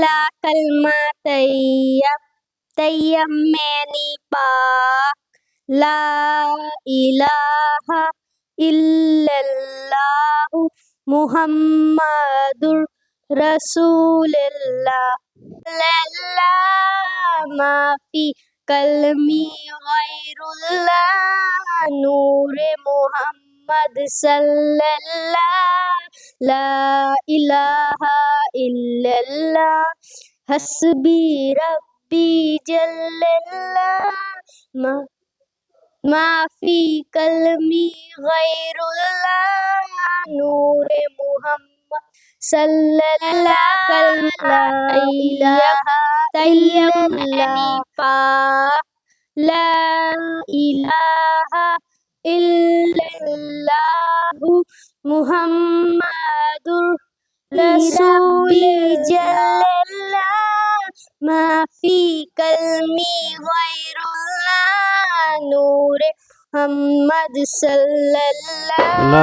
ला कलमा तैयब मैंने पाक ला इलाहा इल्लल्लाहु मुहम्मदुर रसूलुल्लाह माफी कलमी गैरुल्लाह नूरे मोहम्मद सल्लल्लाह ला इलाहा इल्लल्लाह हस्बी रब्बी जल्लल्लाह माफी कलमी गैरुल्लाह नूरे मोहम्मद सल्लल्लाह ला इलाहा इल्लल्लाह ला इलाहा इल्लल्लाहु मुहम्मदुर रसूलुल्लाह माफी कलमी गैरुल्लाह नूरे मोहम्मद सल्लल्लाह